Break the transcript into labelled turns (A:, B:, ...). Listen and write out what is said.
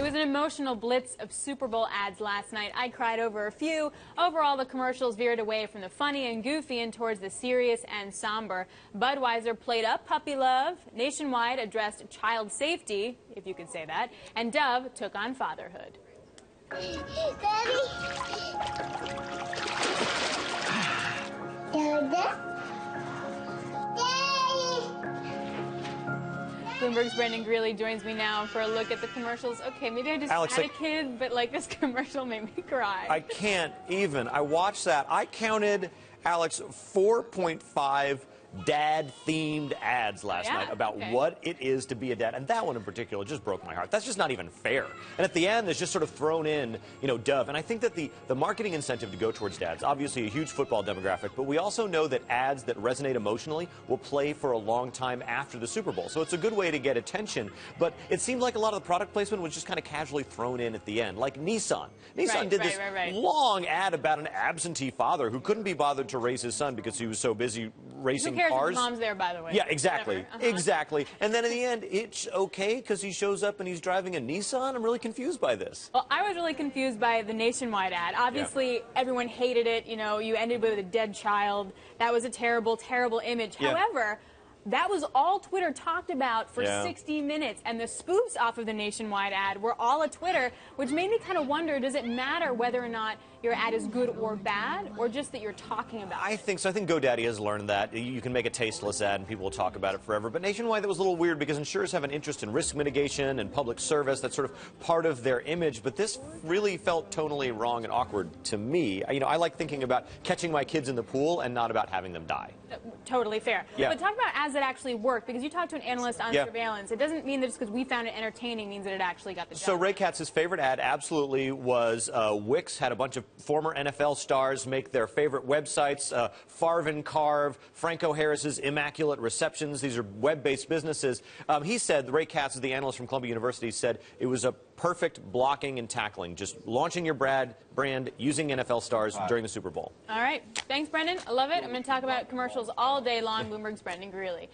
A: It was an emotional blitz of Super Bowl ads last night. I cried over a few. Overall, the commercials veered away from the funny and goofy and towards the serious and somber. Budweiser played up puppy love. Nationwide addressed child safety, if you could say that. And Dove took on fatherhood.
B: Daddy?
A: Bloomberg's Brandon Greeley joins me now for a look at the commercials. Okay, maybe I just had a kid, but like this commercial made me cry.
C: I can't even. I watched that. I counted, Alex, 4.5 dad-themed ads last night about what it is to be a dad. And that one in particular just broke my heart. That's just not even fair. And at the end, there's just sort of thrown in, Dove. And I think that the marketing incentive to go towards dads, obviously a huge football demographic, but we also know that ads that resonate emotionally will play for a long time after the Super Bowl. So it's a good way to get attention. But it seemed like a lot of the product placement was just kind of casually thrown in at the end. Like Nissan. Nissan did this long ad about an absentee father who couldn't be bothered to raise his son because he was so busy racing cars.
A: His mom's there, by the way.
C: Yeah, exactly. Exactly. And then in the end, it's okay because he shows up and he's driving a Nissan? I'm really confused by this.
A: Well, I was really confused by the Nationwide ad. Obviously, everyone hated it. You ended with a dead child. That was a terrible, terrible image. However, that was all Twitter talked about for 60 minutes, and the spoofs off of the Nationwide ad were all at Twitter, which made me kind of wonder, does it matter whether or not your ad is good or bad, or just that you're talking about it?
C: I think so. I think GoDaddy has learned that. You can make a tasteless ad and people will talk about it forever. But Nationwide, that was a little weird because insurers have an interest in risk mitigation and public service. That's sort of part of their image. But this really felt tonally wrong and awkward to me. I like thinking about catching my kids in the pool and not about having them die.
A: Totally fair. But talk about ads that actually work, because you talked to an analyst on surveillance. It doesn't mean that just because we found it entertaining means that it actually got the job.
C: So Ray Katz's favorite ad absolutely was Wix had a bunch of former NFL stars make their favorite websites, Farvin Carve, Franco Harris's Immaculate Receptions. These are web-based businesses. He said, Ray Katz, the analyst from Columbia University, said it was a perfect blocking and tackling, just launching your brand using NFL stars during the Super Bowl.
A: All right. Thanks, Brendan. I love it. I'm going to talk about commercials all day long. Bloomberg's Brandon Greeley.